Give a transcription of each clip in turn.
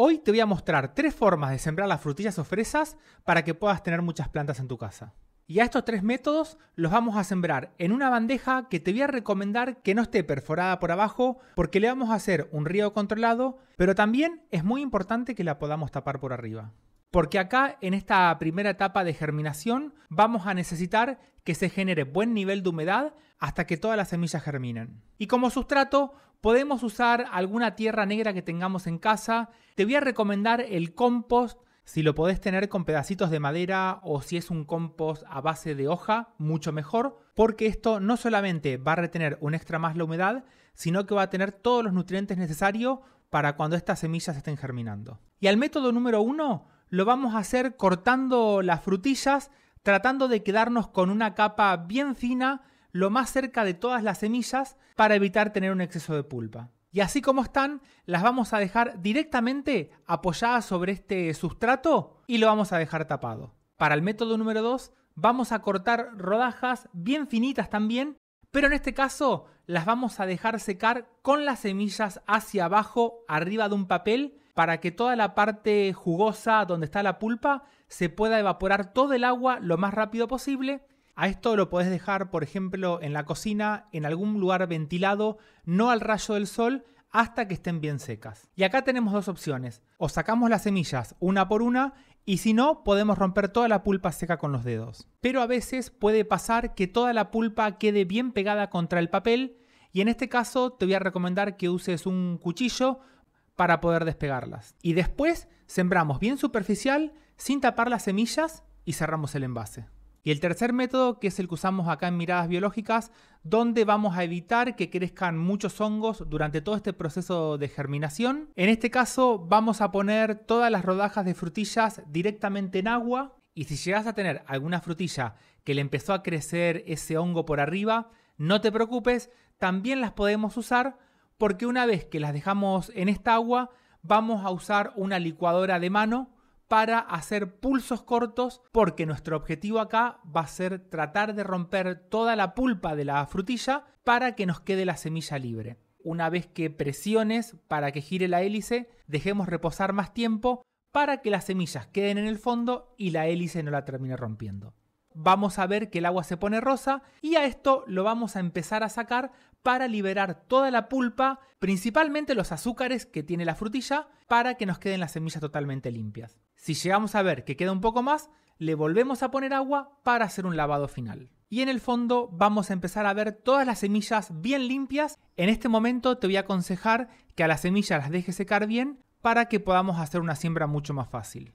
Hoy te voy a mostrar 3 formas de sembrar las frutillas o fresas para que puedas tener muchas plantas en tu casa. Y a estos 3 métodos los vamos a sembrar en una bandeja que te voy a recomendar que no esté perforada por abajo porque le vamos a hacer un riego controlado, pero también es muy importante que la podamos tapar por arriba. Porque acá en esta primera etapa de germinación vamos a necesitar que se genere buen nivel de humedad hasta que todas las semillas germinen. Y como sustrato podemos usar alguna tierra negra que tengamos en casa. Te voy a recomendar el compost, si lo podés tener con pedacitos de madera o si es un compost a base de hoja, mucho mejor, porque esto no solamente va a retener un extra más la humedad, sino que va a tener todos los nutrientes necesarios para cuando estas semillas estén germinando. Y al método número 1 lo vamos a hacer cortando las frutillas, tratando de quedarnos con una capa bien fina, lo más cerca de todas las semillas, para evitar tener un exceso de pulpa. Y así como están, las vamos a dejar directamente apoyadas sobre este sustrato y lo vamos a dejar tapado. Para el método número 2 vamos a cortar rodajas bien finitas también, pero en este caso las vamos a dejar secar con las semillas hacia abajo, arriba de un papel, para que toda la parte jugosa donde está la pulpa se pueda evaporar todo el agua lo más rápido posible. A esto lo podés dejar, por ejemplo, en la cocina, en algún lugar ventilado, no al rayo del sol, hasta que estén bien secas. Y acá tenemos 2 opciones. O sacamos las semillas una por una, y si no, podemos romper toda la pulpa seca con los dedos. Pero a veces puede pasar que toda la pulpa quede bien pegada contra el papel, y en este caso te voy a recomendar que uses un cuchillo para poder despegarlas. Y después sembramos bien superficial, sin tapar las semillas, y cerramos el envase. Y el tercer método, que es el que usamos acá en Miradas Biológicas, donde vamos a evitar que crezcan muchos hongos durante todo este proceso de germinación. En este caso vamos a poner todas las rodajas de frutillas directamente en agua, y si llegas a tener alguna frutilla que le empezó a crecer ese hongo por arriba, no te preocupes, también las podemos usar, porque una vez que las dejamos en esta agua, vamos a usar una licuadora de mano para hacer pulsos cortos, porque nuestro objetivo acá va a ser tratar de romper toda la pulpa de la frutilla para que nos quede la semilla libre. Una vez que presiones para que gire la hélice, dejemos reposar más tiempo para que las semillas queden en el fondo y la hélice no la termine rompiendo. Vamos a ver que el agua se pone rosa y a esto lo vamos a empezar a sacar para liberar toda la pulpa, principalmente los azúcares que tiene la frutilla, para que nos queden las semillas totalmente limpias. Si llegamos a ver que queda un poco más, le volvemos a poner agua para hacer un lavado final. Y en el fondo vamos a empezar a ver todas las semillas bien limpias. En este momento te voy a aconsejar que a las semillas las dejes secar bien para que podamos hacer una siembra mucho más fácil.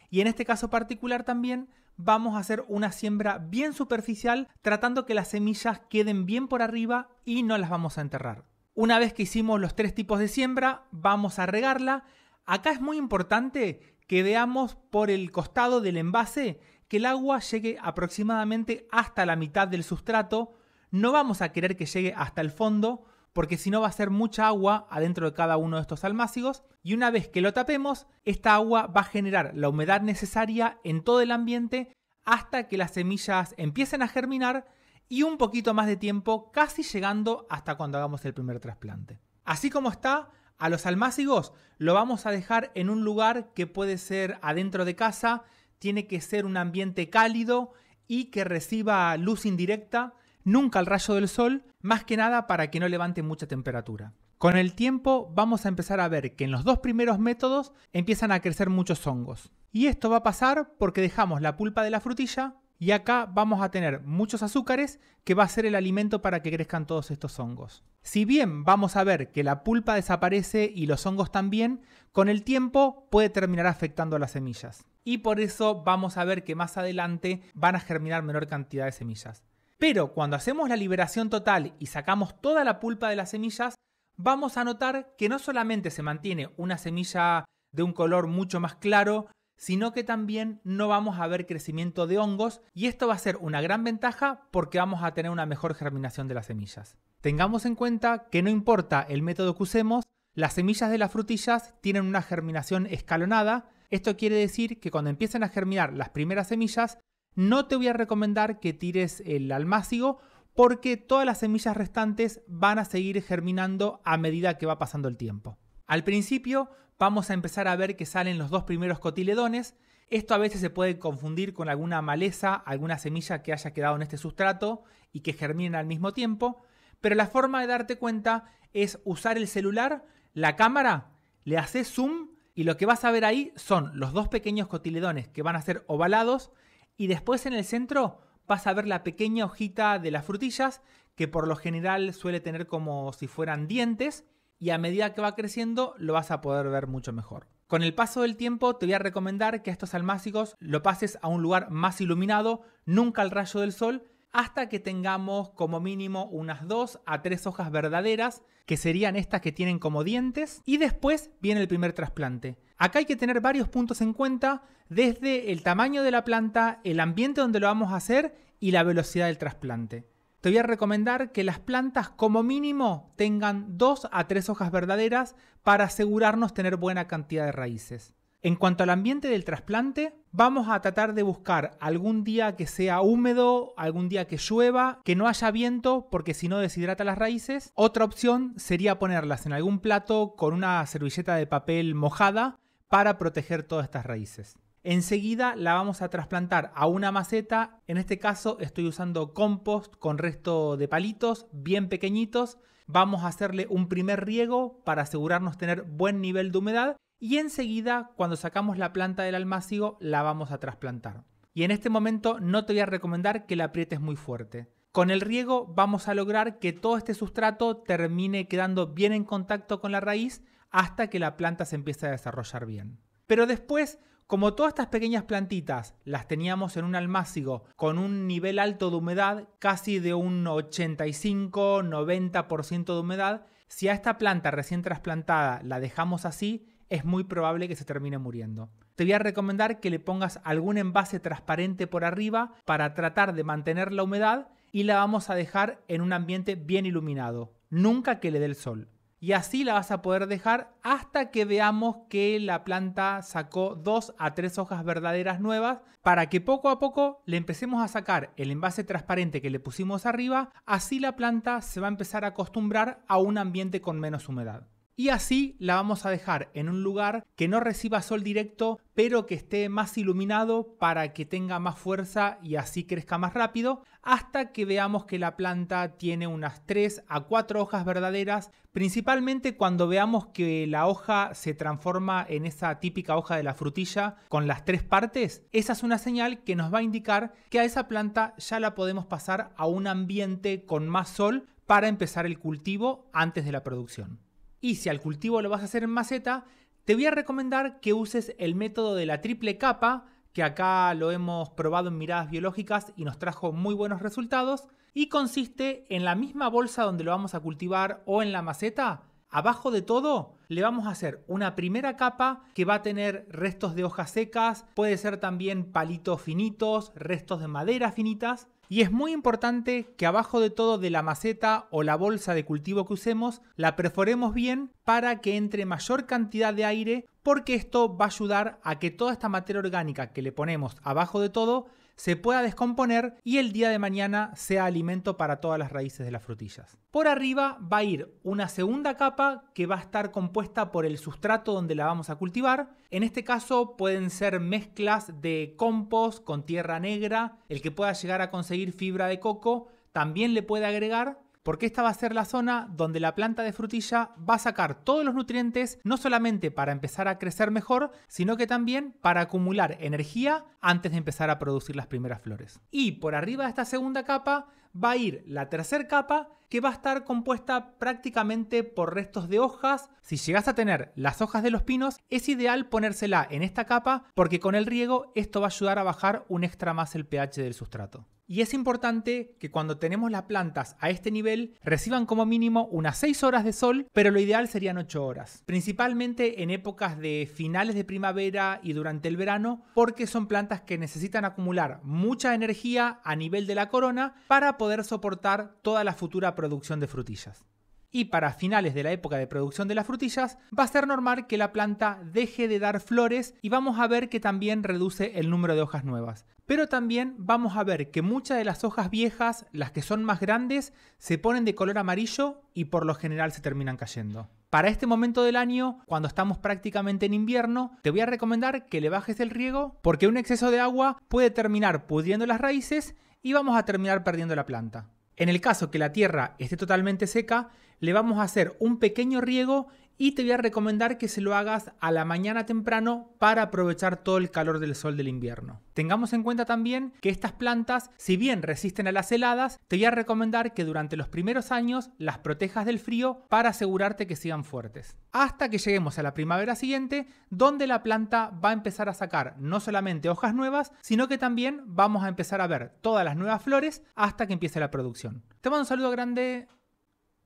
Y en este caso particular también vamos a hacer una siembra bien superficial, tratando que las semillas queden bien por arriba y no las vamos a enterrar. Una vez que hicimos los 3 tipos de siembra, vamos a regarla. Acá es muy importante que veamos por el costado del envase que el agua llegue aproximadamente hasta la mitad del sustrato. No vamos a querer que llegue hasta el fondo, porque si no va a ser mucha agua adentro de cada uno de estos almácigos, y una vez que lo tapemos, esta agua va a generar la humedad necesaria en todo el ambiente hasta que las semillas empiecen a germinar y un poquito más de tiempo, casi llegando hasta cuando hagamos el primer trasplante. Así como está, a los almácigos lo vamos a dejar en un lugar que puede ser adentro de casa, tiene que ser un ambiente cálido y que reciba luz indirecta, nunca al rayo del sol, más que nada para que no levante mucha temperatura. Con el tiempo vamos a empezar a ver que en los 2 primeros métodos empiezan a crecer muchos hongos. Y esto va a pasar porque dejamos la pulpa de la frutilla y acá vamos a tener muchos azúcares que va a ser el alimento para que crezcan todos estos hongos. Si bien vamos a ver que la pulpa desaparece y los hongos también, con el tiempo puede terminar afectando a las semillas. Y por eso vamos a ver que más adelante van a germinar menor cantidad de semillas. Pero cuando hacemos la liberación total y sacamos toda la pulpa de las semillas, vamos a notar que no solamente se mantiene una semilla de un color mucho más claro, sino que también no vamos a ver crecimiento de hongos, y esto va a ser una gran ventaja porque vamos a tener una mejor germinación de las semillas. Tengamos en cuenta que no importa el método que usemos, las semillas de las frutillas tienen una germinación escalonada. Esto quiere decir que cuando empiecen a germinar las primeras semillas, no te voy a recomendar que tires el almácigo, porque todas las semillas restantes van a seguir germinando a medida que va pasando el tiempo. Al principio vamos a empezar a ver que salen los 2 primeros cotiledones. Esto a veces se puede confundir con alguna maleza, alguna semilla que haya quedado en este sustrato y que germinen al mismo tiempo, pero la forma de darte cuenta es usar el celular, la cámara, le haces zoom y lo que vas a ver ahí son los 2 pequeños cotiledones que van a ser ovalados y después en el centro vas a ver la pequeña hojita de las frutillas que por lo general suele tener como si fueran dientes y a medida que va creciendo lo vas a poder ver mucho mejor. Con el paso del tiempo te voy a recomendar que a estos almácigos lo pases a un lugar más iluminado, nunca al rayo del sol, hasta que tengamos como mínimo unas 2 a 3 hojas verdaderas, que serían estas que tienen como dientes, y después viene el primer trasplante. Acá hay que tener varios puntos en cuenta, desde el tamaño de la planta, el ambiente donde lo vamos a hacer y la velocidad del trasplante. Te voy a recomendar que las plantas como mínimo tengan 2 a 3 hojas verdaderas para asegurarnos tener buena cantidad de raíces. En cuanto al ambiente del trasplante, vamos a tratar de buscar algún día que sea húmedo, algún día que llueva, que no haya viento porque si no deshidrata las raíces. Otra opción sería ponerlas en algún plato con una servilleta de papel mojada para proteger todas estas raíces. Enseguida la vamos a trasplantar a una maceta. En este caso estoy usando compost con resto de palitos bien pequeñitos. Vamos a hacerle un primer riego para asegurarnos tener buen nivel de humedad y enseguida cuando sacamos la planta del almácigo la vamos a trasplantar. Y en este momento no te voy a recomendar que la aprietes muy fuerte. Con el riego vamos a lograr que todo este sustrato termine quedando bien en contacto con la raíz hasta que la planta se empiece a desarrollar bien. Pero después, como todas estas pequeñas plantitas las teníamos en un almácigo con un nivel alto de humedad, casi de un 85-90% de humedad, si a esta planta recién trasplantada la dejamos así, es muy probable que se termine muriendo. Te voy a recomendar que le pongas algún envase transparente por arriba para tratar de mantener la humedad y la vamos a dejar en un ambiente bien iluminado, nunca que le dé el sol. Y así la vas a poder dejar hasta que veamos que la planta sacó 2 a 3 hojas verdaderas nuevas para que poco a poco le empecemos a sacar el envase transparente que le pusimos arriba, así la planta se va a empezar a acostumbrar a un ambiente con menos humedad. Y así la vamos a dejar en un lugar que no reciba sol directo, pero que esté más iluminado para que tenga más fuerza y así crezca más rápido, hasta que veamos que la planta tiene unas 3 a 4 hojas verdaderas, principalmente cuando veamos que la hoja se transforma en esa típica hoja de la frutilla con las 3 partes. Esa es una señal que nos va a indicar que a esa planta ya la podemos pasar a un ambiente con más sol para empezar el cultivo antes de la producción. Y si al cultivo lo vas a hacer en maceta, te voy a recomendar que uses el método de la triple capa, que acá lo hemos probado en miradas biológicas y nos trajo muy buenos resultados, y consiste en la misma bolsa donde lo vamos a cultivar o en la maceta. Abajo de todo le vamos a hacer una primera capa que va a tener restos de hojas secas, puede ser también palitos finitos, restos de madera finitas. Y es muy importante que abajo de todo de la maceta o la bolsa de cultivo que usemos, la perforemos bien para que entre mayor cantidad de aire, porque esto va a ayudar a que toda esta materia orgánica que le ponemos abajo de todo se pueda descomponer y el día de mañana sea alimento para todas las raíces de las frutillas. Por arriba va a ir una segunda capa que va a estar compuesta por el sustrato donde la vamos a cultivar. En este caso pueden ser mezclas de compost con tierra negra, el que pueda llegar a conseguir fibra de coco también le puede agregar, porque esta va a ser la zona donde la planta de frutilla va a sacar todos los nutrientes, no solamente para empezar a crecer mejor, sino que también para acumular energía antes de empezar a producir las primeras flores. Y por arriba de esta segunda capa va a ir la tercera capa, que va a estar compuesta prácticamente por restos de hojas. Si llegas a tener las hojas de los pinos, es ideal ponérsela en esta capa porque con el riego esto va a ayudar a bajar un extra más el pH del sustrato. Y es importante que cuando tenemos las plantas a este nivel reciban como mínimo unas 6 horas de sol, pero lo ideal serían 8 horas. Principalmente en épocas de finales de primavera y durante el verano, porque son plantas que necesitan acumular mucha energía a nivel de la corona para poder soportar toda la futura producción de frutillas. Y para finales de la época de producción de las frutillas va a ser normal que la planta deje de dar flores y vamos a ver que también reduce el número de hojas nuevas. Pero también vamos a ver que muchas de las hojas viejas, las que son más grandes, se ponen de color amarillo y por lo general se terminan cayendo. Para este momento del año, cuando estamos prácticamente en invierno, te voy a recomendar que le bajes el riego porque un exceso de agua puede terminar pudriendo las raíces y vamos a terminar perdiendo la planta. En el caso que la tierra esté totalmente seca, le vamos a hacer un pequeño riego y te voy a recomendar que se lo hagas a la mañana temprano para aprovechar todo el calor del sol del invierno. Tengamos en cuenta también que estas plantas, si bien resisten a las heladas, te voy a recomendar que durante los primeros años las protejas del frío para asegurarte que sigan fuertes. Hasta que lleguemos a la primavera siguiente, donde la planta va a empezar a sacar no solamente hojas nuevas, sino que también vamos a empezar a ver todas las nuevas flores hasta que empiece la producción. Te mando un saludo grande.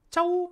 ¡Chau!